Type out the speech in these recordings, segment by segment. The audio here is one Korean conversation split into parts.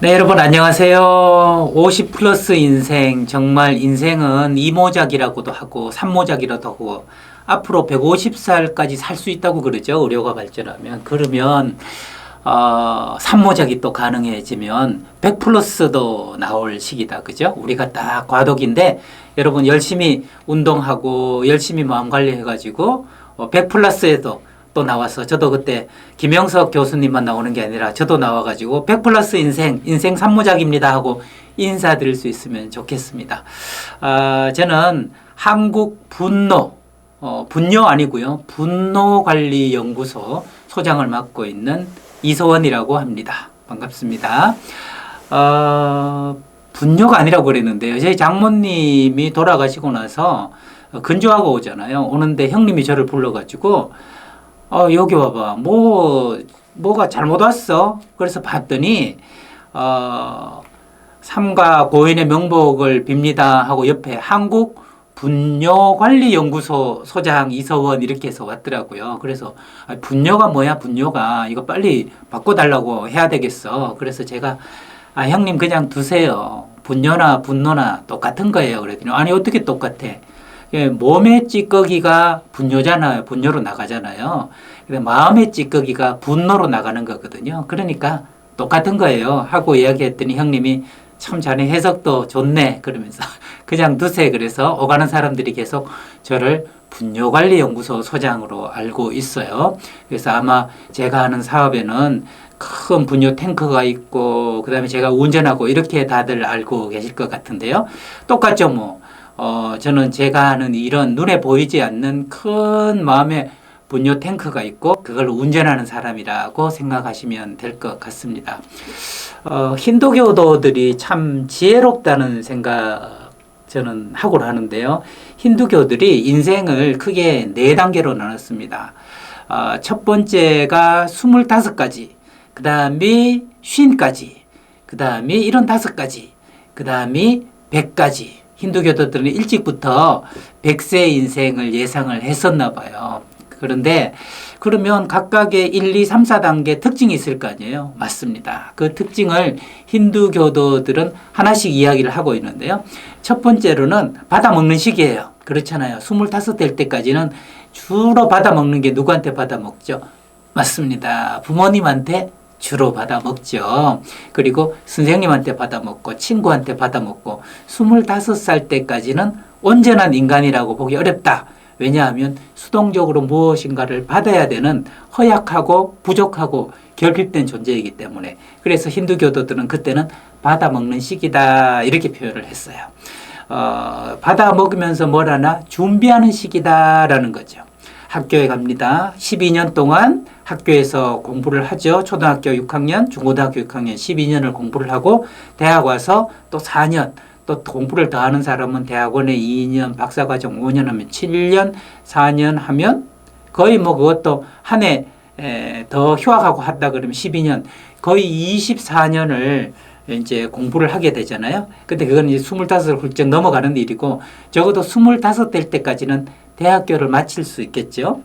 네, 여러분 안녕하세요. 50 플러스 인생, 정말 인생은 2모작이라고도 하고 3모작이라도 하고 앞으로 150살까지 살 수 있다고 그러죠. 의료가 발전하면. 그러면 3모작이 또 가능해지면 100 플러스도 나올 시기다. 그죠? 우리가 딱 과도기인데 여러분 열심히 운동하고 열심히 마음 관리해가지고 100 플러스에도 또 나와서 저도 그때 김영석 교수님만 나오는 게 아니라 저도 나와가지고 100 플러스 인생 3모작입니다 하고 인사드릴 수 있으면 좋겠습니다. 저는 한국 분뇨 아니고요. 분노관리연구소 소장을 맡고 있는 이소원이라고 합니다. 반갑습니다. 분뇨가 아니라고 그랬는데요. 저희 장모님이 돌아가시고 나서 근조하고 오잖아요. 오는데 형님이 저를 불러가지고 여기 와봐. 뭐가 잘못 왔어? 그래서 봤더니, 삼가 고인의 명복을 빕니다 하고 옆에 한국 분뇨관리연구소 소장 이서원 이렇게 해서 왔더라고요. 그래서, 분뇨가 뭐야, 분뇨가. 이거 빨리 바꿔달라고 해야 되겠어. 그래서 제가, 형님 그냥 두세요. 분뇨나 분노나 똑같은 거예요. 그랬더니, 아니, 어떻게 똑같아? 몸의 찌꺼기가 분뇨잖아요. 분뇨로 나가잖아요. 근데 마음의 찌꺼기가 분노로 나가는 거거든요. 그러니까 똑같은 거예요. 하고 이야기했더니 형님이 참 자네 해석도 좋네. 그러면서 그냥 두세. 그래서 오가는 사람들이 계속 저를 분뇨관리연구소 소장으로 알고 있어요. 그래서 아마 제가 하는 사업에는 큰 분뇨 탱크가 있고 그다음에 제가 운전하고 이렇게 다들 알고 계실 것 같은데요. 똑같죠 뭐. 저는 제가 하는 이런 눈에 보이지 않는 큰 마음의 분뇨 탱크가 있고 그걸 운전하는 사람이라고 생각하시면 될 것 같습니다. 힌두교도들이 참 지혜롭다는 생각 저는 하곤 하는데요. 힌두교들이 인생을 크게 4단계로 나눴습니다. 첫 번째가 25가지, 그 다음에 50가지, 그 다음에 75가지, 그 다음에 100가지. 힌두교도들은 일찍부터 100세 인생을 예상을 했었나 봐요. 그런데 그러면 각각의 1, 2, 3, 4단계 특징이 있을 거 아니에요? 맞습니다. 그 특징을 힌두교도들은 하나씩 이야기를 하고 있는데요. 첫 번째로는 받아먹는 시기예요. 그렇잖아요. 25 될 때까지는 주로 받아먹는 게 누구한테 받아먹죠? 맞습니다. 부모님한테 주로 받아먹죠. 그리고 선생님한테 받아먹고 친구한테 받아먹고 25살 때까지는 온전한 인간이라고 보기 어렵다. 왜냐하면 수동적으로 무엇인가를 받아야 되는 허약하고 부족하고 결핍된 존재이기 때문에 그래서 힌두교도들은 그때는 받아먹는 시기다 이렇게 표현을 했어요. 받아먹으면서 뭘 하나? 준비하는 시기다라는 거죠. 학교에 갑니다. 12년 동안 학교에서 공부를 하죠. 초등학교 6학년, 중고등학교 6학년 12년을 공부를 하고 대학 와서 또 4년 또 공부를 더 하는 사람은 대학원에 2년, 박사과정 5년 하면 7년, 4년 하면 거의 뭐 그것도 한 해 더 휴학하고 한다 그러면 12년, 거의 24년을 이제 공부를 하게 되잖아요. 근데 그건 이제 25을 훌쩍 넘어가는 일이고 적어도 25 될 때까지는 대학교를 마칠 수 있겠죠.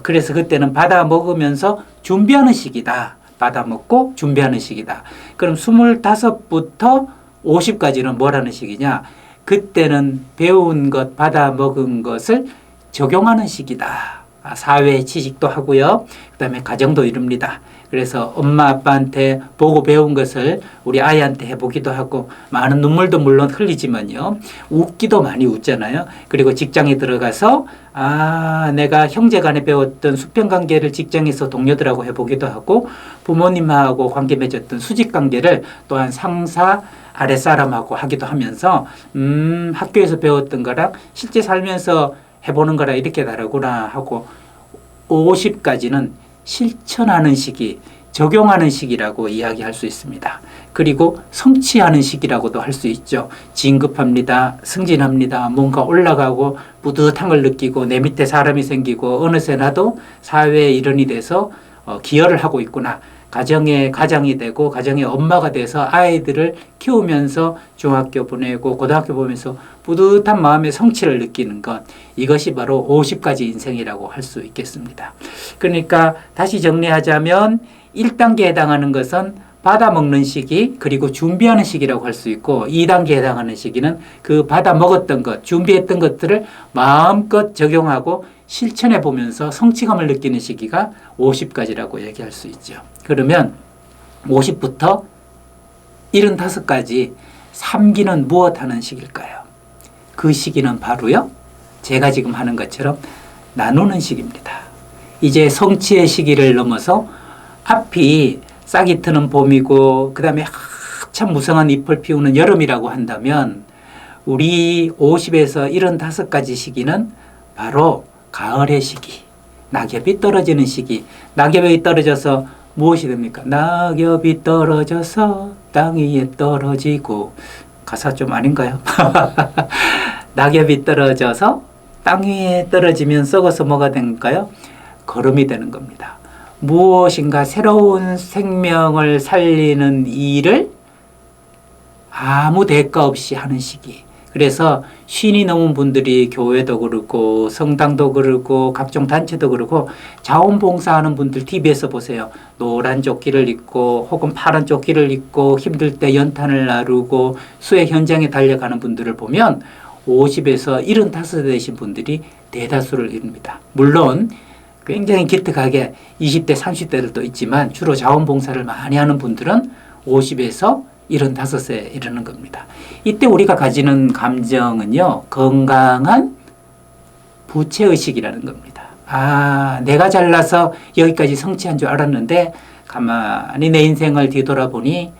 그래서 그때는 받아 먹으면서 준비하는 시기다. 받아 먹고 준비하는 시기다. 그럼 25부터 50까지는 뭘 하는 시기냐? 그때는 배운 것, 받아 먹은 것을 적용하는 시기다. 사회 취직도 하고요. 그 다음에 가정도 이룹니다. 그래서 엄마 아빠한테 보고 배운 것을 우리 아이한테 해보기도 하고 많은 눈물도 물론 흘리지만요. 웃기도 많이 웃잖아요. 그리고 직장에 들어가서 내가 형제간에 배웠던 수평관계를 직장에서 동료들하고 해보기도 하고 부모님하고 관계 맺었던 수직관계를 또한 상사 아랫사람하고 하기도 하면서 학교에서 배웠던 거랑 실제 살면서 해보는 거랑 이렇게 다르구나 하고 50까지는 실천하는 시기, 적용하는 시기라고 이야기할 수 있습니다. 그리고 성취하는 시기라고도 할 수 있죠. 진급합니다. 승진합니다. 뭔가 올라가고 뿌듯한 걸 느끼고 내 밑에 사람이 생기고 어느새 나도 사회의 일원이 돼서 기여를 하고 있구나. 가정의 가장이 되고 가정의 엄마가 돼서 아이들을 키우면서 중학교 보내고 고등학교 보면서 뿌듯한 마음의 성취를 느끼는 것, 이것이 바로 50가지 인생이라고 할 수 있겠습니다. 그러니까 다시 정리하자면 1단계에 해당하는 것은 받아 먹는 시기, 그리고 준비하는 시기라고 할 수 있고 2단계에 해당하는 시기는 그 받아 먹었던 것, 준비했던 것들을 마음껏 적용하고 실천해 보면서 성취감을 느끼는 시기가 50까지라고 얘기할 수 있죠. 그러면 50부터 75까지 3기는 무엇 하는 시기일까요? 그 시기는 바로요, 제가 지금 하는 것처럼 나누는 시기입니다. 이제 성취의 시기를 넘어서 앞이 싹이 트는 봄이고 그 다음에 한참 무성한 잎을 피우는 여름이라고 한다면 우리 50에서 75까지 시기는 바로 가을의 시기, 낙엽이 떨어지는 시기. 낙엽이 떨어져서 무엇이 됩니까? 낙엽이 떨어져서 땅 위에 떨어지고, 가사 좀 아닌가요? 낙엽이 떨어져서 땅 위에 떨어지면 썩어서 뭐가 될까요? 거름이 되는 겁니다. 무엇인가 새로운 생명을 살리는 일을 아무 대가 없이 하는 시기. 그래서 쉰이 넘은 분들이 교회도 그렇고 성당도 그렇고 각종 단체도 그렇고 자원봉사하는 분들 TV에서 보세요. 노란 조끼를 입고 혹은 파란 조끼를 입고 힘들 때 연탄을 나르고 수해 현장에 달려가는 분들을 보면 50에서 75세 되신 분들이 대다수를 이룹니다. 물론 굉장히 기특하게 20대, 30대들도 있지만 주로 자원봉사를 많이 하는 분들은 50에서 75세에 이르는 겁니다. 이때 우리가 가지는 감정은요, 건강한 부채의식이라는 겁니다. 아, 내가 잘나서 여기까지 성취한 줄 알았는데 가만히 내 인생을 뒤돌아보니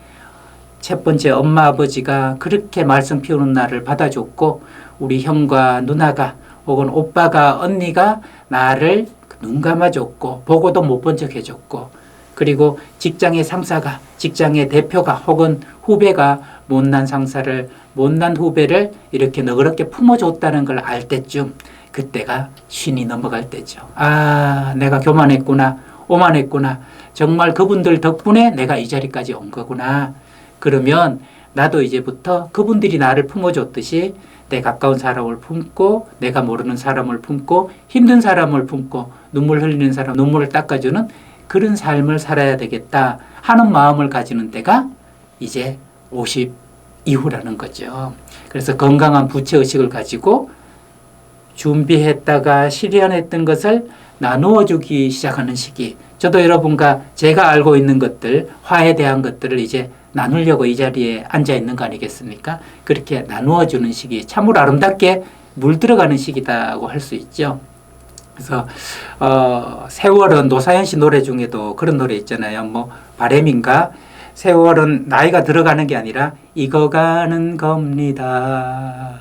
첫 번째 엄마 아버지가 그렇게 말썽 피우는 나를 받아줬고 우리 형과 누나가 혹은 오빠가 언니가 나를 눈 감아줬고 보고도 못 본 척 해줬고 그리고 직장의 상사가 직장의 대표가 혹은 후배가 못난 상사를 못난 후배를 이렇게 너그럽게 품어줬다는 걸 알 때쯤 그때가 쉰이 넘어갈 때죠. 아, 내가 교만했구나, 오만했구나. 정말 그분들 덕분에 내가 이 자리까지 온 거구나. 그러면 나도 이제부터 그분들이 나를 품어줬듯이 내 가까운 사람을 품고 내가 모르는 사람을 품고 힘든 사람을 품고 눈물 흘리는 사람 눈물을 닦아주는 그런 삶을 살아야 되겠다 하는 마음을 가지는 때가 이제 50 이후라는 거죠. 그래서 건강한 부채의식을 가지고 준비했다가 실현했던 것을 나누어 주기 시작하는 시기. 저도 여러분과 제가 알고 있는 것들, 화에 대한 것들을 이제 나누려고 이 자리에 앉아 있는 거 아니겠습니까? 그렇게 나누어 주는 시기, 참으로 아름답게 물들어가는 시기다고 할 수 있죠. 그래서 세월은 노사연 씨 노래 중에도 그런 노래 있잖아요. 뭐 바램인가? 세월은 나이가 들어가는 게 아니라 익어가는 겁니다.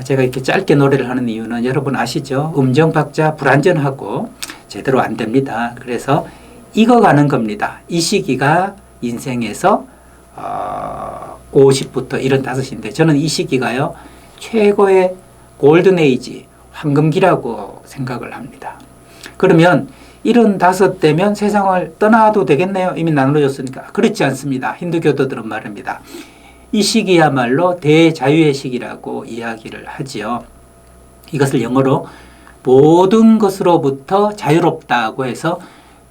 제가 이렇게 짧게 노래를 하는 이유는 여러분 아시죠? 음정 박자 불안전하고 제대로 안 됩니다. 그래서 익어가는 겁니다. 이 시기가 인생에서 50부터 75인데 저는 이 시기가요 최고의 골든에이지 황금기라고 생각을 합니다. 그러면 75대면 세상을 떠나도 되겠네요. 이미 나눠줬으니까. 그렇지 않습니다. 힌두교도들은 말입니다. 이 시기야말로 대자유의 시기라고 이야기를 하지요. 이것을 영어로 모든 것으로부터 자유롭다고 해서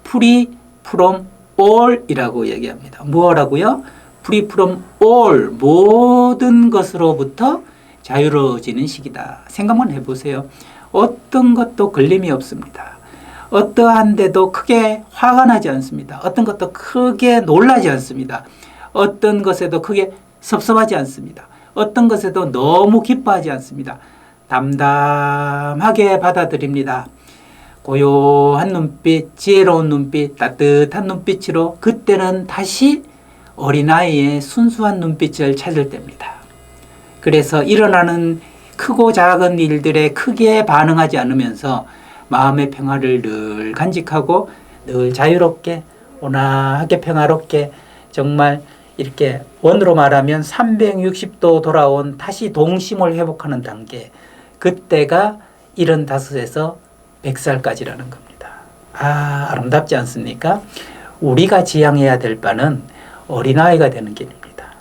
free from all 이라고 얘기합니다. 뭐라고요? free from all, 모든 것으로부터 자유로워지는 시기다. 생각만 해보세요. 어떤 것도 걸림이 없습니다. 어떠한 데도 크게 화가 나지 않습니다. 어떤 것도 크게 놀라지 않습니다. 어떤 것에도 크게 섭섭하지 않습니다. 어떤 것에도 너무 기뻐하지 않습니다. 담담하게 받아들입니다. 고요한 눈빛, 지혜로운 눈빛, 따뜻한 눈빛으로 그때는 다시 어린아이의 순수한 눈빛을 찾을 때입니다. 그래서 일어나는 크고 작은 일들에 크게 반응하지 않으면서 마음의 평화를 늘 간직하고 늘 자유롭게 온화하게 평화롭게 정말 이렇게 원으로 말하면 360도 돌아온 다시 동심을 회복하는 단계 그때가 75에서 100살까지라는 겁니다. 아름답지 않습니까? 우리가 지향해야 될 바는 어린아이가 되는 길입니다.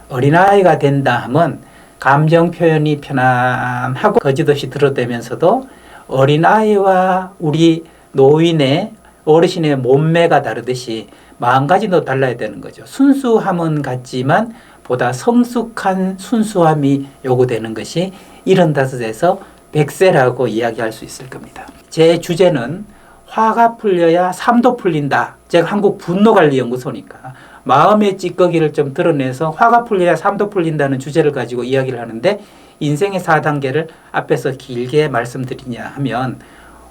어린아이가 된다 하면 감정 표현이 편안하고 거짓없이 들어대면서도 어린아이와 우리 노인의 어르신의 몸매가 다르듯이 마음가짐도 달라야 되는 거죠. 순수함은 같지만 보다 성숙한 순수함이 요구되는 것이 75에서 100세라고 이야기할 수 있을 겁니다. 제 주제는 화가 풀려야 삶도 풀린다. 제가 한국 분노관리연구소니까 마음의 찌꺼기를 좀 드러내서 화가 풀려야 삶도 풀린다는 주제를 가지고 이야기를 하는데, 인생의 4단계를 앞에서 길게 말씀드리냐 하면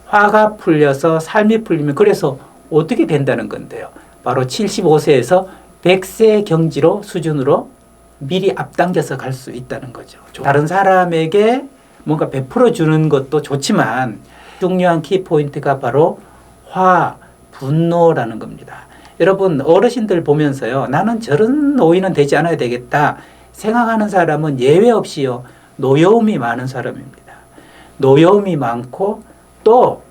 화가 풀려서 삶이 풀리면 그래서 어떻게 된다는 건데요. 바로 75세에서 100세 경지로 수준으로 미리 앞당겨서 갈 수 있다는 거죠. 다른 사람에게 뭔가 베풀어 주는 것도 좋지만 중요한 키포인트가 바로 화, 분노라는 겁니다. 여러분, 어르신들 보면서요, 나는 저런 노인은 되지 않아야 되겠다 생각하는 사람은 예외 없이요, 노여움이 많은 사람입니다. 노여움이 많고 또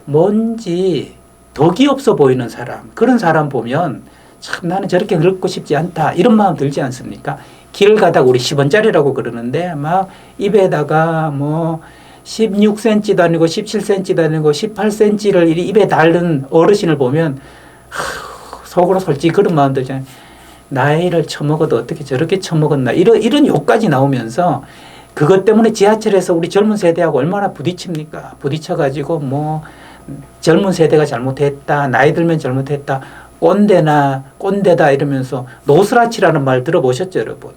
뭔지 덕이 없어 보이는 사람, 그런 사람 보면 참 나는 저렇게 늙고 싶지 않다 이런 마음 들지 않습니까? 길을 가다가 우리 10원짜리라고 그러는데 막 입에다가 뭐 16cm도 아니고 17cm도 아니고 18cm를 입에 달는 어르신을 보면 속으로 솔직히 그런 마음 들잖아요. 나이를 처먹어도 어떻게 저렇게 처먹었나 이런 욕까지 나오면서 그것 때문에 지하철에서 우리 젊은 세대하고 얼마나 부딪힙니까? 부딪혀가지고 뭐 젊은 세대가 잘못했다, 나이 들면 잘못했다, 꼰대다 이러면서 노스라치라는 말 들어보셨죠, 여러분?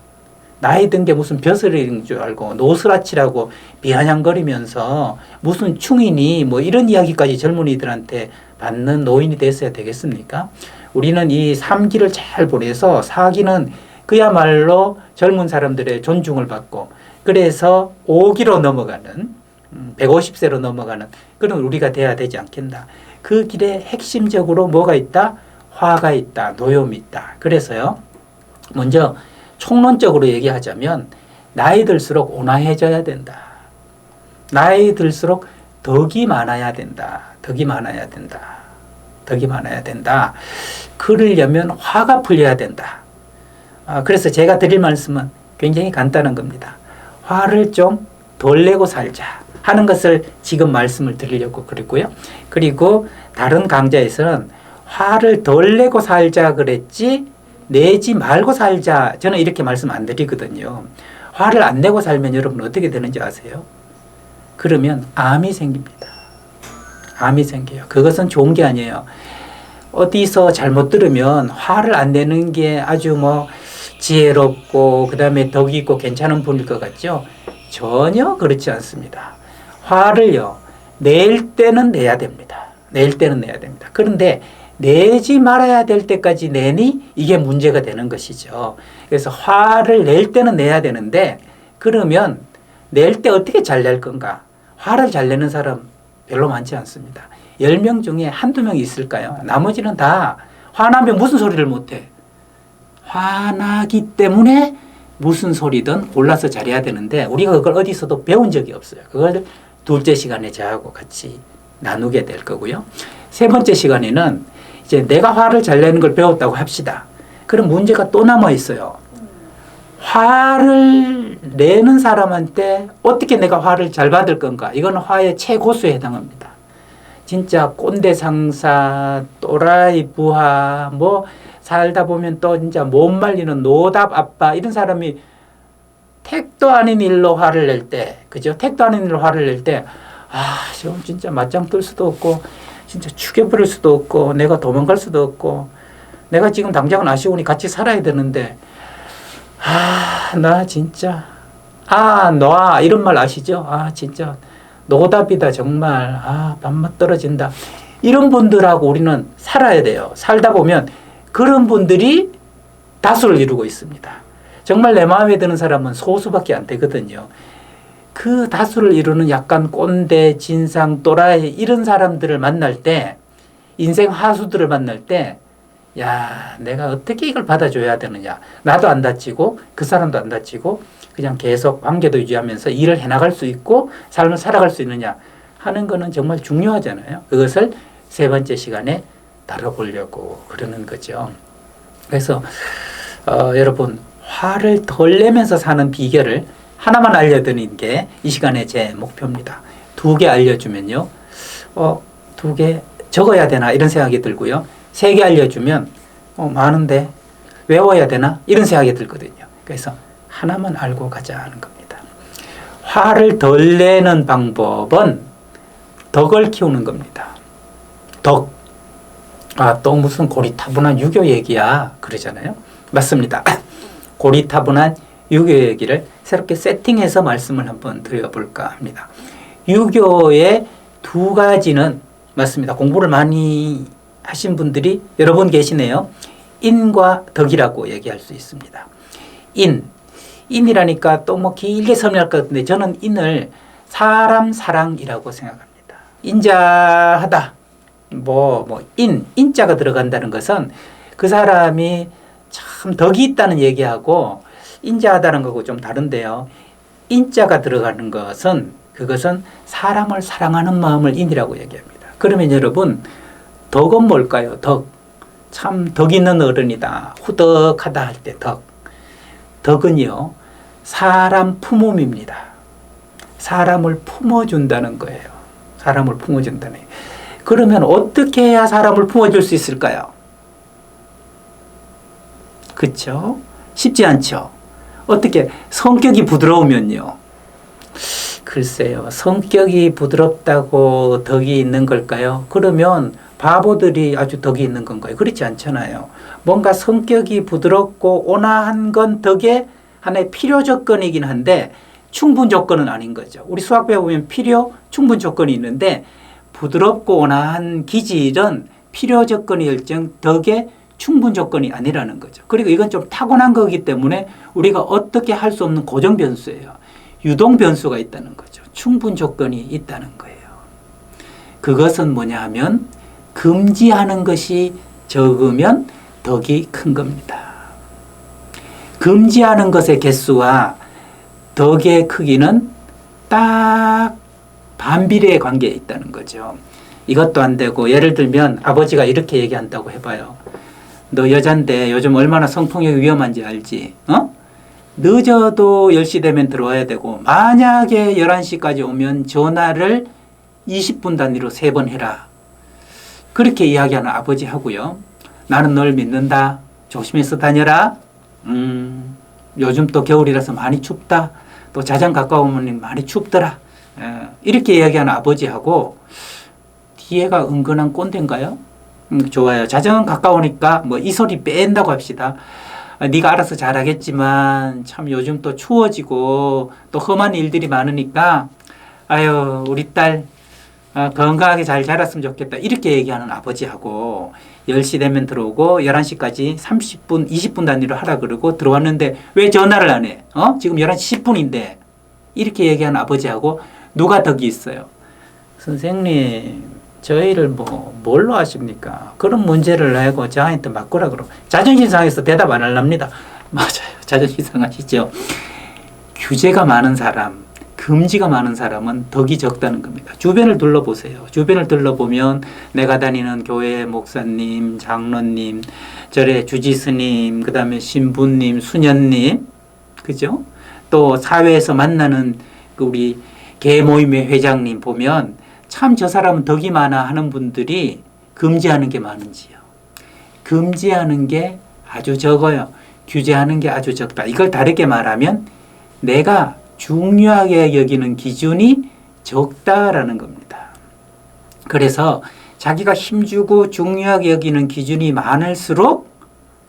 나이 든 게 무슨 벼슬인 줄 알고 노스라치라고 비아냥거리면서 무슨 충이니 뭐 이런 이야기까지 젊은이들한테 받는 노인이 됐어야 되겠습니까? 우리는 이 3기를 잘 보내서 4기는 그야말로 젊은 사람들의 존중을 받고, 그래서 5기로 넘어가는 150세로 넘어가는 그런 우리가 돼야 되지 않겠나. 그 길에 핵심적으로 뭐가 있다? 화가 있다. 노여움이 있다. 그래서요, 먼저 총론적으로 얘기하자면 나이 들수록 온화해져야 된다. 나이 들수록 덕이 많아야 된다. 덕이 많아야 된다. 덕이 많아야 된다. 그러려면 화가 풀려야 된다. 그래서 제가 드릴 말씀은 굉장히 간단한 겁니다. 화를 좀 덜 내고 살자 하는 것을 지금 말씀을 드리려고 그랬고요. 그리고 다른 강좌에서는 화를 덜 내고 살자 그랬지 내지 말고 살자, 저는 이렇게 말씀 안 드리거든요. 화를 안 내고 살면 여러분 어떻게 되는지 아세요? 그러면 암이 생깁니다. 암이 생겨요. 그것은 좋은 게 아니에요. 어디서 잘못 들으면 화를 안 내는 게 아주 뭐 지혜롭고 그 다음에 덕이 있고 괜찮은 분일 것 같죠? 전혀 그렇지 않습니다. 화를요, 낼 때는 내야 됩니다. 낼 때는 내야 됩니다. 그런데 내지 말아야 될 때까지 내니 이게 문제가 되는 것이죠. 그래서 화를 낼 때는 내야 되는데, 그러면 낼 때 어떻게 잘 낼 건가? 화를 잘 내는 사람 별로 많지 않습니다. 10명 중에 한두 명이 있을까요? 나머지는 다 화나면 무슨 소리를 못해. 화나기 때문에 무슨 소리든 골라서 잘해야 되는데 우리가 그걸 어디서도 배운 적이 없어요. 그걸 둘째 시간에 저하고 같이 나누게 될 거고요. 세 번째 시간에는 이제 내가 화를 잘 내는 걸 배웠다고 합시다. 그럼 문제가 또 남아 있어요. 화를 내는 사람한테 어떻게 내가 화를 잘 받을 건가? 이건 화의 최고수에 해당합니다. 진짜 꼰대 상사, 또라이 부하, 뭐 살다 보면 또 진짜 못 말리는 노답 아빠, 이런 사람이 택도 아닌 일로 화를 낼 때, 그죠? 택도 아닌 일로 화를 낼 때, 저 진짜 맞짱 뜰 수도 없고, 진짜 죽여버릴 수도 없고, 내가 도망갈 수도 없고, 내가 지금 당장은 아쉬우니 같이 살아야 되는데, 나 진짜, 너 이런 말 아시죠? 진짜 노답이다 정말. 밥맛 떨어진다. 이런 분들하고 우리는 살아야 돼요. 살다 보면 그런 분들이 다수를 이루고 있습니다. 정말 내 마음에 드는 사람은 소수밖에 안 되거든요. 그 다수를 이루는 약간 꼰대, 진상, 또라이 이런 사람들을 만날 때, 인생 하수들을 만날 때, 내가 어떻게 이걸 받아줘야 되느냐. 나도 안 다치고 그 사람도 안 다치고 그냥 계속 관계도 유지하면서 일을 해나갈 수 있고 삶을 살아갈 수 있느냐 하는 거는 정말 중요하잖아요. 그것을 세 번째 시간에 다뤄보려고 그러는 거죠. 그래서 여러분, 화를 덜 내면서 사는 비결을 하나만 알려드리는 게 이 시간의 제 목표입니다. 2개 알려주면요, 2개 적어야 되나 이런 생각이 들고요. 3개 알려주면 많은데 외워야 되나? 이런 생각이 들거든요. 그래서 하나만 알고 가자 하는 겁니다. 화를 덜 내는 방법은 덕을 키우는 겁니다. 덕. 또 무슨 고리타분한 유교 얘기야. 그러잖아요. 맞습니다. 고리타분한 유교 얘기를 새롭게 세팅해서 말씀을 한번 드려볼까 합니다. 유교의 두 가지는 맞습니다. 공부를 많이 하신 분들이 여러 분 계시네요. 인과 덕이라고 얘기할 수 있습니다. 인이라니까 또 뭐 길게 설명할 것 같은데 저는 인을 사람 사랑이라고 생각합니다. 인자하다. 인자가 들어간다는 것은 그 사람이 참 덕이 있다는 얘기하고 인자하다는 거고 좀 다른데요. 인자가 들어가는 것은 그것은 사람을 사랑하는 마음을 인이라고 얘기합니다. 그러면 여러분 덕은 뭘까요? 덕. 참 덕 있는 어른이다. 후덕하다 할 때 덕. 덕은요. 사람 품음입니다. 사람을 품어준다는 거예요. 사람을 품어준다는 거예요. 그러면 어떻게 해야 사람을 품어줄 수 있을까요? 그렇죠? 쉽지 않죠? 어떻게? 성격이 부드러우면요. 글쎄요. 성격이 부드럽다고 덕이 있는 걸까요? 그러면 바보들이 아주 덕이 있는 건가요? 그렇지 않잖아요. 뭔가 성격이 부드럽고 온화한 건 덕의 하나의 필요 조건이긴 한데 충분 조건은 아닌 거죠. 우리 수학 배워보면 필요, 충분 조건이 있는데 부드럽고 온화한 기질은 필요 조건일정 덕의 충분 조건이 아니라는 거죠. 그리고 이건 좀 타고난 거기 때문에 우리가 어떻게 할 수 없는 고정 변수예요. 유동 변수가 있다는 거죠. 충분 조건이 있다는 거예요. 그것은 뭐냐 하면 금지하는 것이 적으면 덕이 큰 겁니다. 금지하는 것의 개수와 덕의 크기는 딱 반비례의 관계에 있다는 거죠. 이것도 안 되고 예를 들면 아버지가 이렇게 얘기한다고 해봐요. 너 여잔데 요즘 얼마나 성폭력이 위험한지 알지? 늦어도 10시 되면 들어와야 되고 만약에 11시까지 오면 전화를 20분 단위로 3번 해라. 그렇게 이야기하는 아버지 하고요. 나는 널 믿는다. 조심해서 다녀라. 요즘 또 겨울이라서 많이 춥다. 또 자정 가까우면 많이 춥더라. 이렇게 이야기하는 아버지하고 뒤에가 은근한 꼰대인가요? 좋아요. 자정 가까우니까 뭐 이 소리 뺀다고 합시다. 네가 알아서 잘하겠지만 참 요즘 또 추워지고 또 험한 일들이 많으니까 아유 우리 딸 건강하게 잘 자랐으면 좋겠다. 이렇게 얘기하는 아버지하고 10시 되면 들어오고 11시까지 30분, 20분 단위로 하라 그러고 들어왔는데 왜 전화를 안 해? 지금 11시 10분인데 이렇게 얘기하는 아버지하고 누가 덕이 있어요? 선생님 저희를 뭘로 아십니까? 그런 문제를 내고 저한테 맞고라 그러고 자존심 상해서 대답 안 하랍니다. 맞아요. 자존심 상하시죠. 규제가 많은 사람, 금지가 많은 사람은 덕이 적다는 겁니다. 주변을 둘러보세요. 주변을 둘러보면 내가 다니는 교회 목사님, 장로님, 절에 주지스님, 그 다음에 신부님, 수녀님, 그죠? 또 사회에서 만나는 우리 개모임의 회장님 보면 참 저 사람은 덕이 많아 하는 분들이 금지하는 게 많은지요. 금지하는 게 아주 적어요. 규제하는 게 아주 적다. 이걸 다르게 말하면 내가 중요하게 여기는 기준이 적다라는 겁니다. 그래서 자기가 힘주고 중요하게 여기는 기준이 많을수록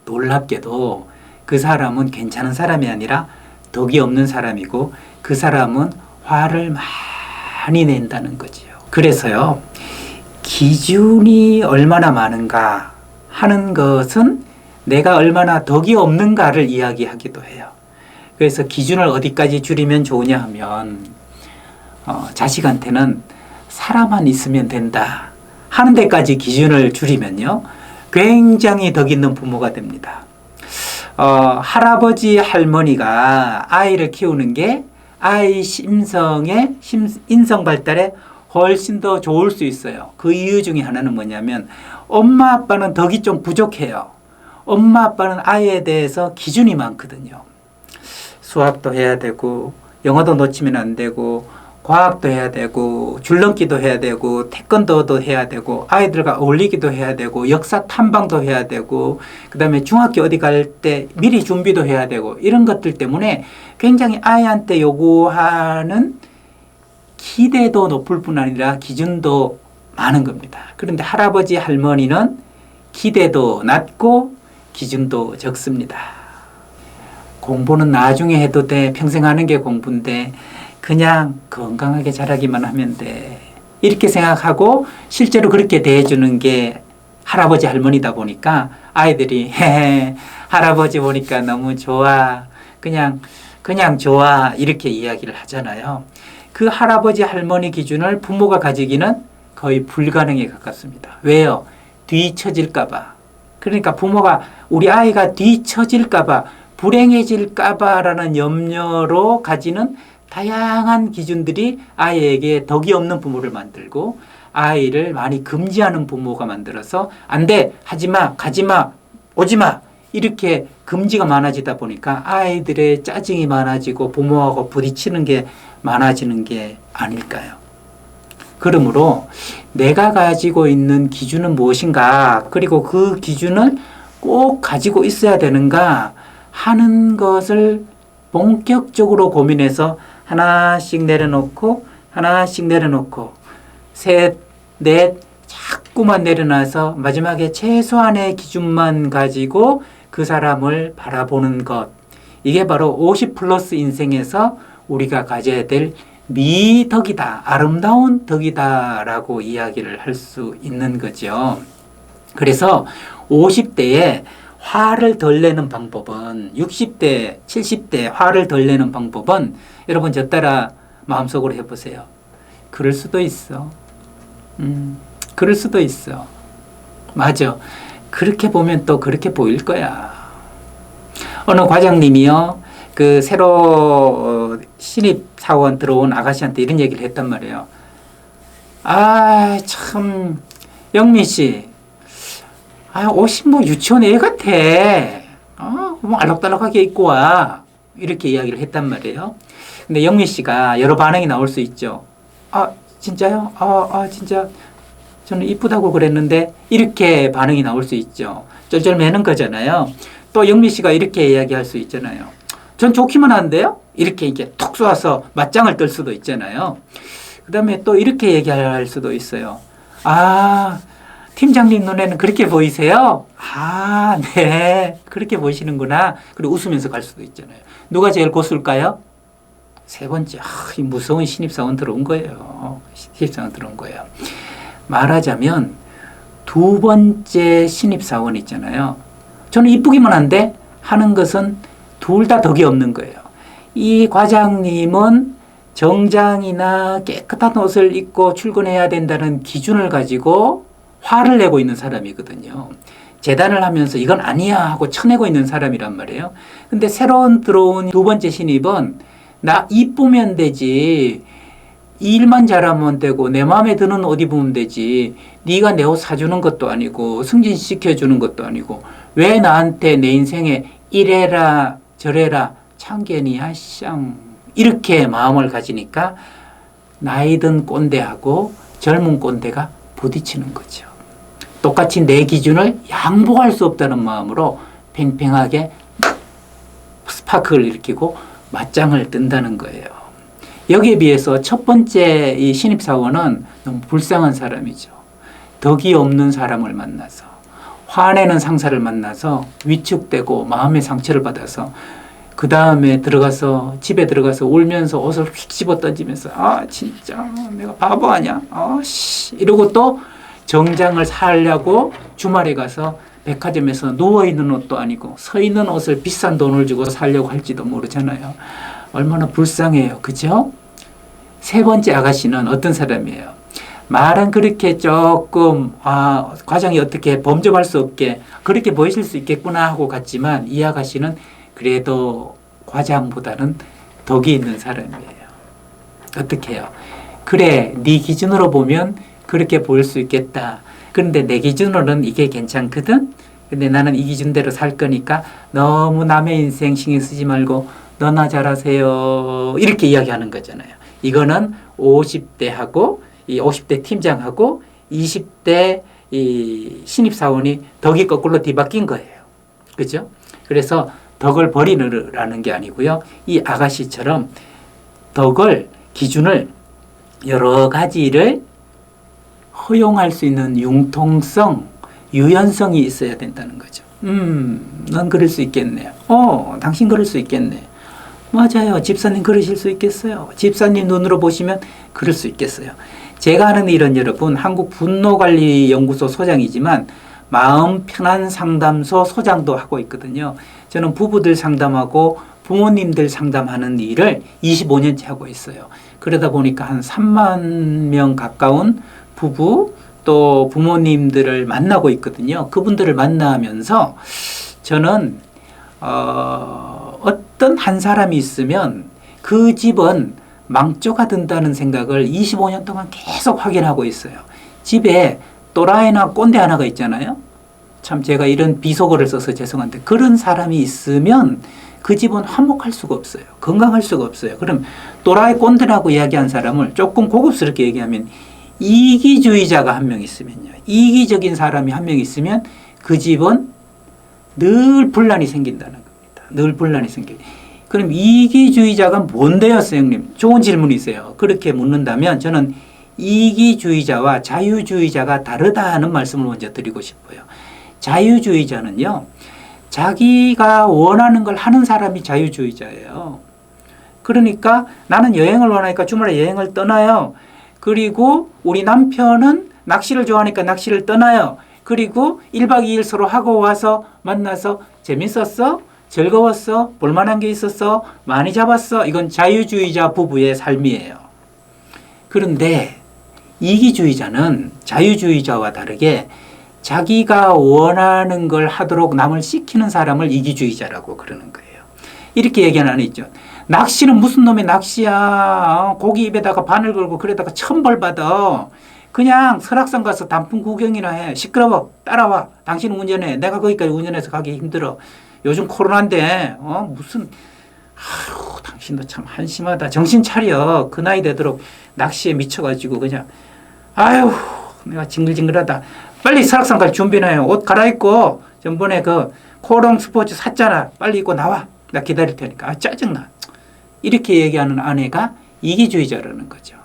놀랍게도 그 사람은 괜찮은 사람이 아니라 덕이 없는 사람이고 그 사람은 화를 많이 낸다는 거지요. 그래서요, 기준이 얼마나 많은가 하는 것은 내가 얼마나 덕이 없는가를 이야기하기도 해요. 그래서 기준을 어디까지 줄이면 좋으냐 하면 자식한테는 사람만 있으면 된다 하는 데까지 기준을 줄이면요 굉장히 덕 있는 부모가 됩니다. 할아버지 할머니가 아이를 키우는 게 아이 심성의 인성 발달에 훨씬 더 좋을 수 있어요. 그 이유 중에 하나는 뭐냐면 엄마 아빠는 덕이 좀 부족해요. 엄마 아빠는 아이에 대해서 기준이 많거든요. 수학도 해야 되고 영어도 놓치면 안 되고 과학도 해야 되고 줄넘기도 해야 되고 태권도도 해야 되고 아이들과 어울리기도 해야 되고 역사 탐방도 해야 되고 그다음에 중학교 어디 갈 때 미리 준비도 해야 되고 이런 것들 때문에 굉장히 아이한테 요구하는 기대도 높을 뿐 아니라 기준도 많은 겁니다. 그런데 할아버지 할머니는 기대도 낮고 기준도 적습니다. 공부는 나중에 해도 돼. 평생 하는 게 공부인데 그냥 건강하게 자라기만 하면 돼. 이렇게 생각하고 실제로 그렇게 대해주는 게 할아버지 할머니다 보니까 아이들이 할아버지 보니까 너무 좋아. 그냥 좋아. 이렇게 이야기를 하잖아요. 그 할아버지 할머니 기준을 부모가 가지기는 거의 불가능에 가깝습니다. 왜요? 뒤처질까봐. 그러니까 부모가 우리 아이가 뒤처질까봐 불행해질까봐라는 염려로 가지는 다양한 기준들이 아이에게 덕이 없는 부모를 만들고 아이를 많이 금지하는 부모가 만들어서 안 돼, 하지마, 가지마, 오지마 이렇게 금지가 많아지다 보니까 아이들의 짜증이 많아지고 부모하고 부딪히는 게 많아지는 게 아닐까요? 그러므로 내가 가지고 있는 기준은 무엇인가 그리고 그 기준을 꼭 가지고 있어야 되는가 하는 것을 본격적으로 고민해서 하나씩 내려놓고 셋, 넷 자꾸만 내려놔서 마지막에 최소한의 기준만 가지고 그 사람을 바라보는 것. 이게 바로 50 플러스 인생에서 우리가 가져야 될 미덕이다. 아름다운 덕이다라고 이야기를 할 수 있는 거죠. 그래서 50대에 화를 덜 내는 방법은 60대, 70대 화를 덜 내는 방법은 여러분 저 따라 마음속으로 해보세요. 그럴 수도 있어. 그럴 수도 있어. 맞아. 그렇게 보면 또 그렇게 보일 거야. 어느 과장님이요. 그 새로 신입 사원 들어온 아가씨한테 이런 얘기를 했단 말이에요. 아, 참 영민 씨. 아, 옷이 뭐 유치원 애 같아. 뭐 알록달록하게 입고 와. 이렇게 이야기를 했단 말이에요. 근데 영민 씨가 여러 반응이 나올 수 있죠. 아, 진짜요? 진짜 저는 이쁘다고 그랬는데 이렇게 반응이 나올 수 있죠. 쩔쩔매는 거잖아요. 또 영민 씨가 이렇게 이야기할 수 있잖아요. 전 좋기만 한데요? 이렇게 이게 톡 쏘아서 맞짱을 뜰 수도 있잖아요. 그 다음에 또 이렇게 얘기할 수도 있어요. 아, 팀장님 눈에는 그렇게 보이세요? 아, 네. 그렇게 보이시는구나. 그리고 웃으면서 갈 수도 있잖아요. 누가 제일 고수일까요? 세 번째. 이 무서운 신입사원 들어온 거예요. 신입사원 들어온 거예요. 말하자면 두 번째 신입사원 있잖아요. 저는 이쁘기만 한데 하는 것은 둘 다 덕이 없는 거예요. 이 과장님은 정장이나 깨끗한 옷을 입고 출근해야 된다는 기준을 가지고 화를 내고 있는 사람이거든요. 재단을 하면서 이건 아니야 하고 쳐내고 있는 사람이란 말이에요. 근데 새로운 들어온 두 번째 신입은 나 이쁘면 되지. 일만 잘하면 되고 내 마음에 드는 옷 입으면 되지. 네가 내 옷 사주는 것도 아니고 승진시켜주는 것도 아니고 왜 나한테 내 인생에 이래라 저래라 참견이야 쌍 이렇게 마음을 가지니까 나이든 꼰대하고 젊은 꼰대가 부딪히는 거죠. 똑같이 내 기준을 양보할 수 없다는 마음으로 팽팽하게 스파크를 일으키고 맞짱을 뜬다는 거예요. 여기에 비해서 첫 번째 이 신입사원은 너무 불쌍한 사람이죠. 덕이 없는 사람을 만나서 화내는 상사를 만나서 위축되고 마음의 상처를 받아서 그 다음에 들어가서 집에 들어가서 울면서 옷을 휙 집어 던지면서 아 진짜 내가 바보 아니야 이러고 또 정장을 사려고 주말에 가서 백화점에서 누워있는 옷도 아니고 서 있는 옷을 비싼 돈을 주고 사려고 할지도 모르잖아요. 얼마나 불쌍해요. 그죠? 세 번째 아가씨는 어떤 사람이에요? 말은 그렇게 조금 과장이 어떻게 범접할 수 없게 그렇게 보이실 수 있겠구나 하고 갔지만 이 아가씨는 그래도 과장보다는 덕이 있는 사람이에요. 어떻게 해요? 그래, 네 기준으로 보면 그렇게 보일 수 있겠다. 그런데 내 기준으로는 이게 괜찮거든? 근데 나는 이 기준대로 살 거니까 너무 남의 인생 신경 쓰지 말고 너나 잘하세요. 이렇게 이야기하는 거잖아요. 이거는 50대하고 이 50대 팀장하고 20대 이 신입사원이 덕이 거꾸로 뒤바뀐 거예요. 그죠? 그래서 덕을 버리라는 게 아니고요. 이 아가씨처럼 덕을, 기준을 여러 가지를 허용할 수 있는 융통성, 유연성이 있어야 된다는 거죠. 넌 그럴 수 있겠네. 당신 그럴 수 있겠네. 맞아요. 집사님 그러실 수 있겠어요. 집사님 눈으로 보시면 그럴 수 있겠어요. 제가 하는 일은 여러분, 한국 분노관리연구소 소장이지만 마음 편한 상담소 소장도 하고 있거든요. 저는 부부들 상담하고 부모님들 상담하는 일을 25년째 하고 있어요. 그러다 보니까 한 3만 명 가까운 부부 또 부모님들을 만나고 있거든요. 그분들을 만나면서 저는 어떤 한 사람이 있으면 그 집은 망조가 든다는 생각을 25년 동안 계속 확인하고 있어요. 집에 또라이나 꼰대 하나가 있잖아요. 참 제가 이런 비속어를 써서 죄송한데 그런 사람이 있으면 그 집은 화목할 수가 없어요. 건강할 수가 없어요. 그럼 또라이 꼰대라고 이야기한 사람을 조금 고급스럽게 얘기하면 이기주의자가 한 명 있으면요. 이기적인 사람이 한 명 있으면 그 집은 늘 분란이 생긴다는 겁니다. 늘 분란이 생겨요. 그럼 이기주의자가 뭔데요, 선생님? 좋은 질문이세요. 그렇게 묻는다면 저는 이기주의자와 자유주의자가 다르다 하는 말씀을 먼저 드리고 싶어요. 자유주의자는요, 자기가 원하는 걸 하는 사람이 자유주의자예요. 그러니까 나는 여행을 원하니까 주말에 여행을 떠나요. 그리고 우리 남편은 낚시를 좋아하니까 낚시를 떠나요. 그리고 1박 2일 서로 하고 와서 만나서 재밌었어? 즐거웠어? 볼만한 게 있었어? 많이 잡았어? 이건 자유주의자 부부의 삶이에요. 그런데 이기주의자는 자유주의자와 다르게 자기가 원하는 걸 하도록 남을 시키는 사람을 이기주의자라고 그러는 거예요. 이렇게 얘기하는 안 있죠. 낚시는 무슨 놈의 낚시야. 고기 입에다가 바늘 걸고 그러다가 천벌 받아. 그냥 설악산 가서 단풍 구경이나 해. 시끄러워. 따라와. 당신은 운전해. 내가 거기까지 운전해서 가기 힘들어. 요즘 코로나인데 무슨 당신도 참 한심하다. 정신 차려. 그 나이 되도록 낚시에 미쳐가지고 그냥 내가 징글징글하다. 빨리 설악산 갈 준비나 해요. 옷 갈아입고 전번에 그 코롱 스포츠 샀잖아. 빨리 입고 나와. 나 기다릴 테니까. 짜증나. 이렇게 얘기하는 아내가 이기주의자라는 거죠.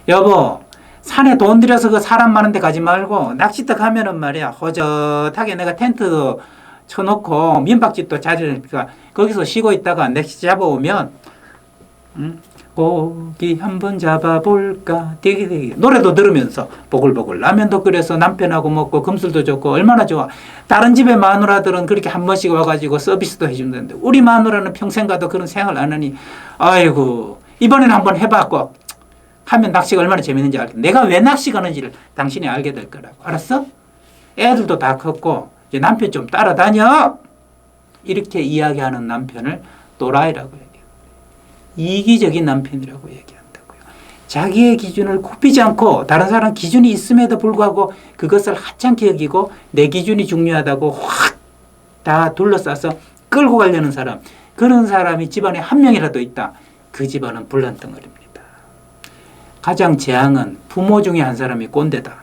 여보, 산에 돈 들여서 그 사람 많은 데 가지 말고 낚시터 가면은 말이야. 허젓하게 내가 텐트 쳐놓고 민박집도 자리니까 거기서 쉬고 있다가 낚시 잡아오면 고기 한번 잡아볼까 되게 노래도 들으면서 보글보글 라면도 끓여서 남편하고 먹고 금술도 좋고 얼마나 좋아. 다른 집의 마누라들은 그렇게 한 번씩 와가지고 서비스도 해준다는데 우리 마누라는 평생 가도 그런 생각을 안 하니 아이고 이번에는 한번 해봤고 하면 낚시가 얼마나 재밌는지 알겠다. 내가 왜 낚시 가는지를 당신이 알게 될 거라고. 알았어? 애들도 다 컸고 이제 남편 좀 따라다녀. 이렇게 이야기하는 남편을 또라이라고 해요. 이기적인 남편이라고 얘기한다고요. 자기의 기준을 굽히지 않고 다른 사람 기준이 있음에도 불구하고 그것을 하찮게 여기고 내 기준이 중요하다고 확 다 둘러싸서 끌고 가려는 사람. 그런 사람이 집안에 한 명이라도 있다. 그 집안은 불난덩어리입니다. 가장 재앙은 부모 중에 한 사람이 꼰대다.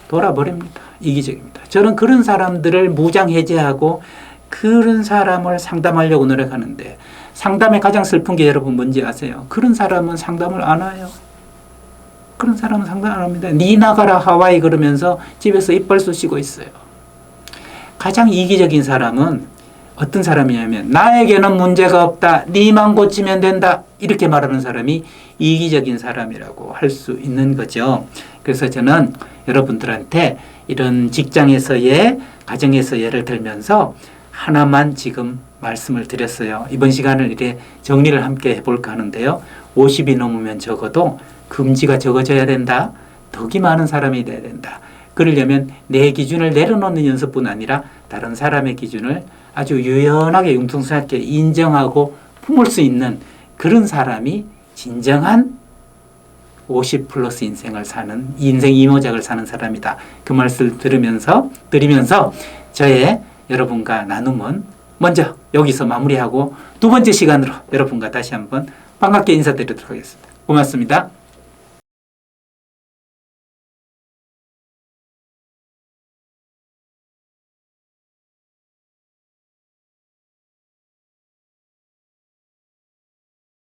돌아버립니다. 이기적입니다. 저는 그런 사람들을 무장해제하고 그런 사람을 상담하려고 노력하는데 상담의 가장 슬픈 게 여러분 뭔지 아세요? 그런 사람은 상담을 안 해요. 그런 사람은 상담 안 합니다. 니 나가라 하와이 그러면서 집에서 이빨 쑤시고 있어요. 가장 이기적인 사람은 어떤 사람이냐면 나에게는 문제가 없다. 니만 고치면 된다. 이렇게 말하는 사람이 이기적인 사람이라고 할 수 있는 거죠. 그래서 저는 여러분들한테 이런 직장에서의 가정에서 예를 들면서 하나만 지금 말씀을 드렸어요. 이번 시간을 이렇게 정리를 함께 해볼까 하는데요. 50이 넘으면 적어도 금지가 적어져야 된다. 덕이 많은 사람이 돼야 된다. 그러려면 내 기준을 내려놓는 연습뿐 아니라 다른 사람의 기준을 아주 유연하게 융통스럽게 인정하고 품을 수 있는 그런 사람이 진정한 50 플러스 인생을 사는 인생 이모작을 사는 사람이다. 그 말씀을 드리면서 저의 여러분과 나눔은 먼저 여기서 마무리하고 두 번째 시간으로 여러분과 다시 한번 반갑게 인사드리도록 하겠습니다. 고맙습니다.